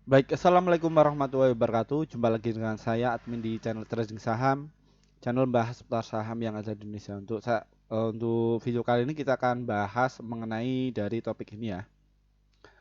Baik, assalamualaikum warahmatullahi wabarakatuh. Jumpa lagi dengan saya, admin di channel Trading Saham, channel bahas seputar saham yang ada di Indonesia. Untuk video kali ini kita akan bahas mengenai dari topik ini ya,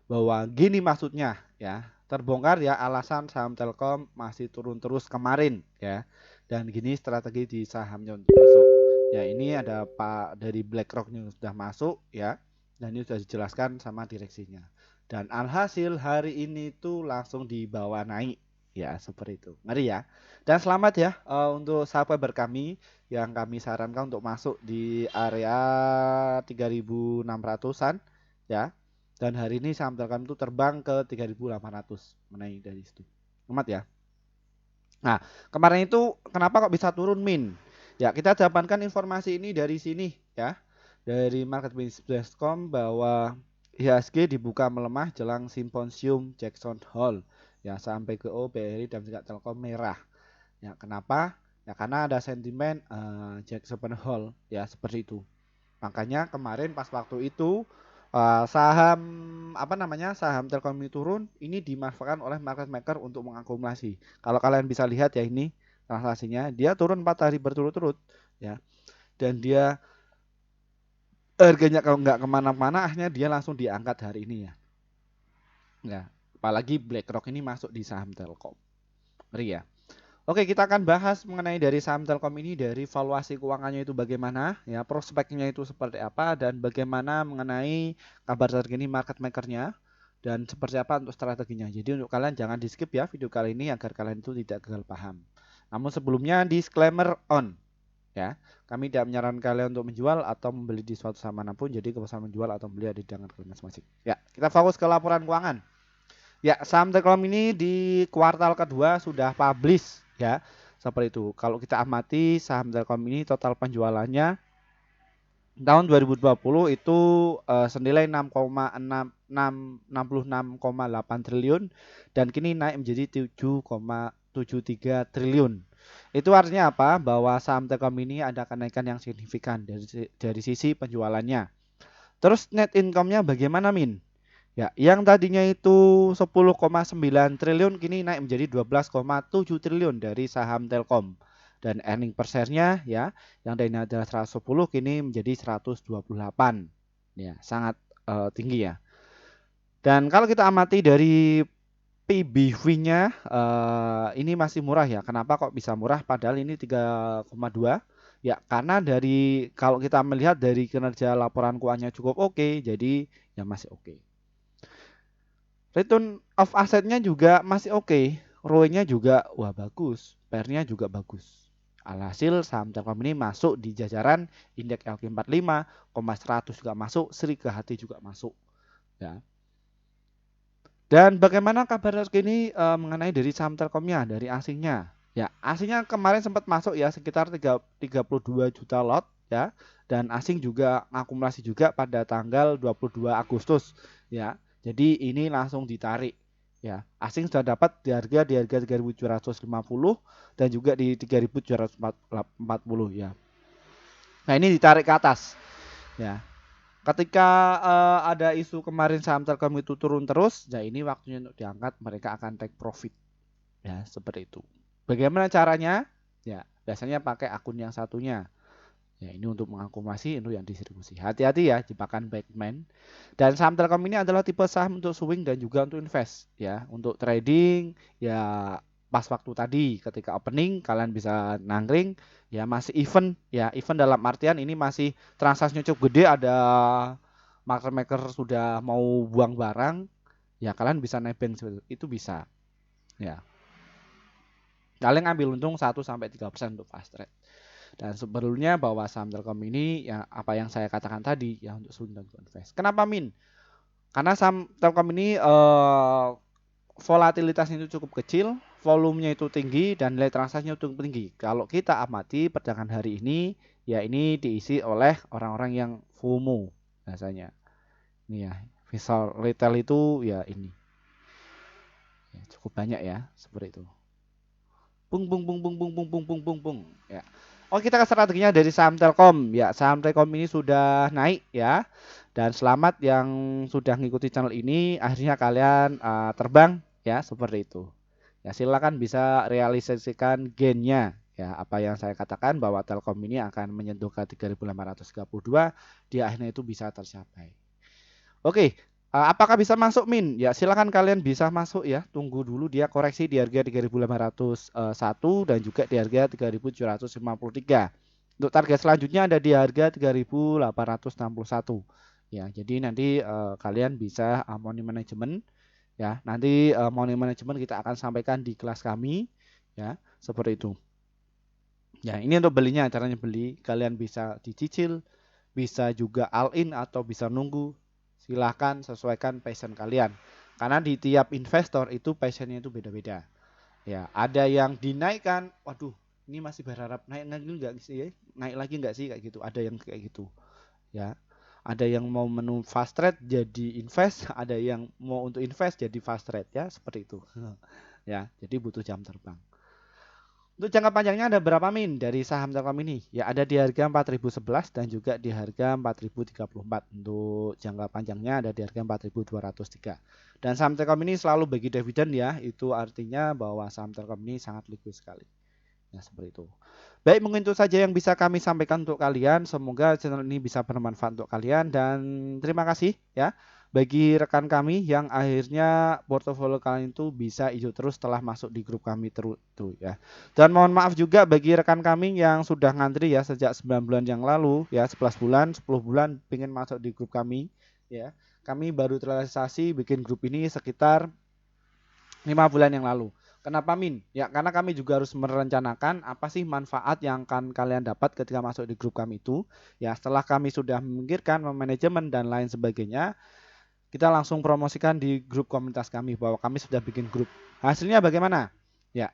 bahwa gini maksudnya ya, terbongkar ya alasan saham Telkom masih turun terus kemarin ya, dan gini strategi di sahamnya untuk besok. Ya ini ada Pak dari BlackRock yang sudah masuk ya, dan ini sudah dijelaskan sama direksinya. Dan alhasil hari ini tuh langsung dibawa naik ya seperti itu. Ngeri ya. Dan selamat ya untuk subscriber kami yang kami sarankan untuk masuk di area 3600-an ya. Dan hari ini saham Telkom itu terbang ke 3.800 menaik dari situ. Amat ya. Nah, kemarin itu kenapa kok bisa turun min? Ya, kita dapatkan informasi ini dari sini ya. Dari marketplace.com bahwa IHSG dibuka melemah jelang simposium Jackson Hole. Ya, sampai ke BRI dan juga Telkom merah. Ya, kenapa? Ya karena ada sentimen Jackson Hole ya seperti itu. Makanya kemarin pas waktu itu saham saham Telkom ini turun, ini dimanfaatkan oleh market maker untuk mengakumulasi. Kalau kalian bisa lihat ya ini transaksinya, dia turun 4 hari berturut-turut ya. Dan dia harganya kalau nggak kemana-mana, akhirnya dia langsung diangkat hari ini ya. Ya, apalagi BlackRock ini masuk di saham Telkom. Ngeri ya. Oke, kita akan bahas mengenai dari saham Telkom ini dari valuasi keuangannya itu bagaimana, ya prospeknya itu seperti apa, dan bagaimana mengenai kabar terkini market makernya, dan seperti apa untuk strateginya. Jadi untuk kalian jangan di skip ya video kali ini agar kalian itu tidak gagal paham. Namun sebelumnya disclaimer on, ya kami tidak menyarankan kalian untuk menjual atau membeli di suatu saham manapun. Jadi keputusan menjual atau membeli ada di tangan kalian masing-masing. Ya, kita fokus ke laporan keuangan. Ya, saham Telkom ini di kuartal kedua sudah publish ya. Seperti itu. Kalau kita amati saham Telkom ini total penjualannya tahun 2020 itu senilai 66,8 triliun dan kini naik menjadi 7,73 triliun. Itu artinya apa? Bahwa saham Telkom ini ada kenaikan yang signifikan dari sisi penjualannya. Terus net income-nya bagaimana, Min? Ya, yang tadinya itu 10,9 triliun kini naik menjadi 12,7 triliun dari saham Telkom. Dan earning per share-nya ya, yang tadinya adalah 110 kini menjadi 128. Ya, sangat tinggi ya. Dan kalau kita amati dari PBV-nya ini masih murah ya. Kenapa kok bisa murah padahal ini 3,2? Ya, karena dari kalau kita melihat dari kinerja laporan keuangannya cukup oke, jadi ya masih oke. Return of assetnya juga masih oke. ROE-nya juga wah bagus. PR-nya juga bagus. Alhasil saham Telkom ini masuk di jajaran indeks LQ45, 100 juga masuk, Sri Kehati juga masuk. Ya. Dan bagaimana kabar terkini mengenai dari saham Telkomnya, dari asingnya? Ya, asingnya kemarin sempat masuk ya sekitar 32 juta lot ya. Dan asing juga akumulasi juga pada tanggal 22 Agustus ya. Jadi ini langsung ditarik ya. Asing sudah dapat di harga 3.750 dan juga di 3.740 ya. Nah, ini ditarik ke atas ya. Ketika ada isu kemarin saham Telkom itu turun terus, ya ini waktunya untuk diangkat, mereka akan take profit. Ya, seperti itu. Bagaimana caranya? Ya, biasanya pakai akun yang satunya. Ya, ini untuk mengakumulasi, itu yang distribusi. Hati-hati ya, jebakan Batman. Dan saham Telkom ini adalah tipe saham untuk swing dan juga untuk invest. Ya, untuk trading, ya pas waktu tadi ketika opening kalian bisa nangkring ya masih event ya event dalam artian ini masih transaksinya cukup gede ada market maker sudah mau buang barang ya kalian bisa nebeng itu bisa ya kalian ambil untung 1-3% untuk fast trade dan sebelumnya bahwa saham Telkom ini ya apa yang saya katakan tadi ya untuk swing dan invest. Kenapa Min? Karena saham Telkom ini volatilitasnya itu cukup kecil, volumenya itu tinggi dan nilai transaksinya itu tinggi. Kalau kita amati perdagangan hari ini, ya ini diisi oleh orang-orang yang FOMO biasanya. Ini ya, visual retail itu ya ini. Ya, cukup banyak ya, seperti itu. Bung bung bung bung bung bung bung bung bung bung. Ya. Oh, kita ke strateginya dari saham Telkom. Ya, saham Telkom ini sudah naik ya. Dan selamat yang sudah mengikuti channel ini, akhirnya kalian terbang ya, seperti itu. Ya, silakan bisa realisasikan gainnya. Ya, apa yang saya katakan bahwa Telkom ini akan menyentuh ke 3.832 di akhirnya itu bisa tercapai. Oke, apakah bisa masuk Min? Ya, silakan kalian bisa masuk ya. Tunggu dulu dia koreksi di harga 3.801 dan juga di harga 3.753. Untuk target selanjutnya ada di harga 3.861. Ya, jadi nanti kalian bisa money management ya. Nanti money management kita akan sampaikan di kelas kami ya, seperti itu. Ya, ini untuk belinya, caranya beli kalian bisa dicicil, bisa juga all in atau bisa nunggu. Silahkan sesuaikan passion kalian. Karena di tiap investor itu passionnya itu beda-beda. Ya, ada yang dinaikkan, waduh, ini masih berharap naik lagi enggak sih ya? Naik lagi enggak sih kayak gitu. Ada yang kayak gitu. Ya. Ada yang mau menu fast trade jadi invest, ada yang mau untuk invest jadi fast trade ya, seperti itu. Ya, jadi butuh jam terbang. Untuk jangka panjangnya ada berapa Min dari saham Telkom ini? Ya ada di harga 4.011 dan juga di harga 4.034. Untuk jangka panjangnya ada di harga 4.203. Dan saham Telkom ini selalu bagi dividen ya. Itu artinya bahwa saham Telkom ini sangat liquid sekali. Ya seperti itu. Baik, mungkin itu saja yang bisa kami sampaikan untuk kalian. Semoga channel ini bisa bermanfaat untuk kalian dan terima kasih ya bagi rekan kami yang akhirnya portofolio kalian itu bisa hijau terus setelah masuk di grup kami terus tuh ya. Dan mohon maaf juga bagi rekan kami yang sudah ngantri ya sejak 9 bulan yang lalu ya, 11 bulan, 10 bulan pengen masuk di grup kami ya. Kami baru terrealisasi bikin grup ini sekitar 5 bulan yang lalu. Kenapa Min? Ya karena kami juga harus merencanakan apa sih manfaat yang akan kalian dapat ketika masuk di grup kami itu. Ya setelah kami sudah memikirkan manajemen dan lain sebagainya, kita langsung promosikan di grup komunitas kami bahwa kami sudah bikin grup. Hasilnya bagaimana? Ya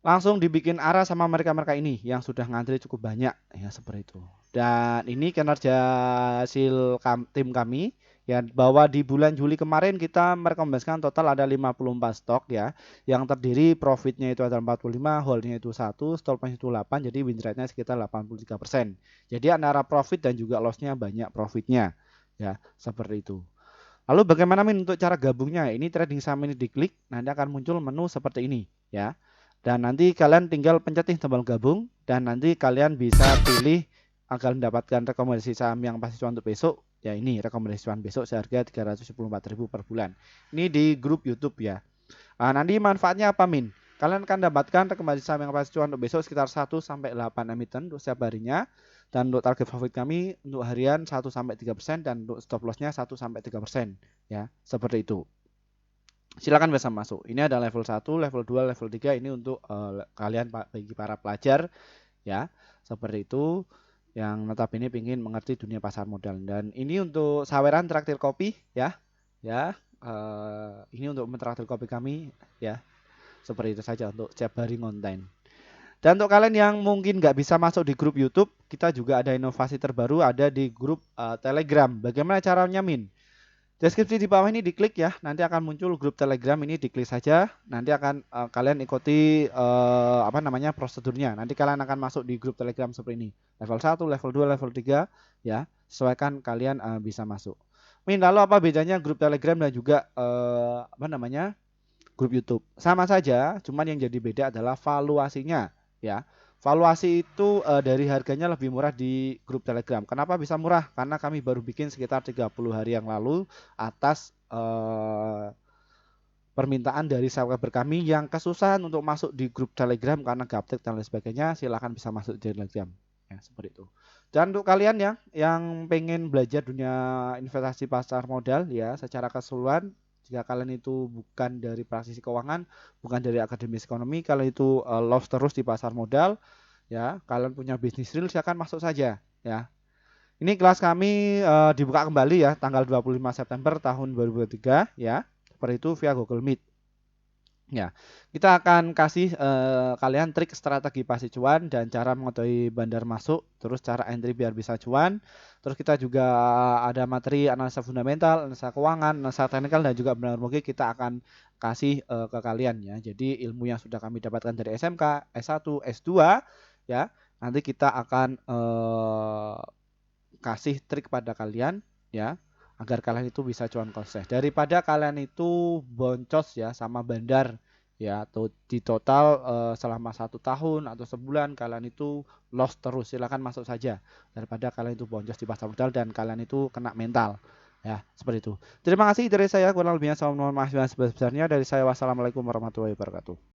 langsung dibikin arah sama mereka-mereka ini yang sudah ngantri cukup banyak ya seperti itu. Dan ini kinerja hasil tim kami ya bahwa di bulan Juli kemarin kita merekomendasikan total ada 54 stok ya yang terdiri profitnya itu ada 45, holdnya itu 1, stop loss itu 8, jadi win rate-nya sekitar 83%. Jadi antara profit dan juga loss-nya banyak profitnya ya seperti itu. Lalu bagaimana Min untuk cara gabungnya? Ini trading saham ini diklik, nanti akan muncul menu seperti ini ya. Dan nanti kalian tinggal pencetin tombol gabung dan nanti kalian bisa pilih agar mendapatkan rekomendasi saham yang pasti cuan untuk besok. Ya ini rekomendasi cuan besok seharga 374.000 per bulan. Ini di grup YouTube ya. Nanti manfaatnya apa Min? Kalian akan dapatkan rekomendasi saham yang pasti cuan untuk besok sekitar 1 sampai 8 emiten untuk setiap harinya. Dan untuk target profit kami untuk harian 1 sampai 3% dan untuk stop loss-nya 1 sampai 3% ya. Seperti itu. Silakan bisa masuk. Ini ada level 1, level 2, level 3 ini untuk kalian bagi para pelajar ya. Seperti itu yang notabene ingin mengerti dunia pasar modal dan ini untuk saweran traktir kopi ya. Ya. Ini untuk mentraktir kopi kami ya. Seperti itu saja untuk setiap hari konten. Dan untuk kalian yang mungkin nggak bisa masuk di grup YouTube, kita juga ada inovasi terbaru ada di grup Telegram. Bagaimana caranya Min? Deskripsi di bawah ini diklik ya, nanti akan muncul grup Telegram ini diklik saja, nanti akan kalian ikuti apa namanya prosedurnya. Nanti kalian akan masuk di grup Telegram seperti ini. Level 1, level 2, level 3 ya. Sesuaikan kalian bisa masuk. Min, lalu apa bedanya grup Telegram dan juga apa namanya? Grup YouTube? Sama saja, cuman yang jadi beda adalah valuasinya ya. Valuasi itu dari harganya lebih murah di grup Telegram. Kenapa bisa murah? Karena kami baru bikin sekitar 30 hari yang lalu atas permintaan dari subscriber kami yang kesusahan untuk masuk di grup Telegram karena gaptek dan lain sebagainya. Silahkan bisa masuk di Telegram. Ya, seperti itu. Dan untuk kalian yang pengen belajar dunia investasi pasar modal ya secara keseluruhan, jika kalian itu bukan dari praktisi keuangan, bukan dari akademis ekonomi, kalau itu lost terus di pasar modal, ya kalian punya bisnis real silakan masuk saja ya. Ini kelas kami dibuka kembali ya tanggal 25 September tahun 2023 ya, seperti itu via Google Meet ya. Kita akan kasih kalian trik strategi pasti cuan dan cara mengetahui bandar masuk, terus cara entry biar bisa cuan. Terus kita juga ada materi analisa fundamental, analisa keuangan, analisa teknikal dan juga benar mungkin kita akan kasih ke kalian ya. Jadi ilmu yang sudah kami dapatkan dari SMK, S1, S2 ya. Nanti kita akan kasih trik pada kalian ya agar kalian itu bisa cuan konsisten daripada kalian itu boncos ya sama bandar ya, atau di total selama 1 tahun atau sebulan kalian itu loss terus. Silakan masuk saja daripada kalian itu boncos di pasar modal dan kalian itu kena mental ya, seperti itu. Terima kasih dari saya, kurang lebihnya saya mohon maaf yang sebesar-besarnya. Dari saya, wassalamualaikum warahmatullahi wabarakatuh.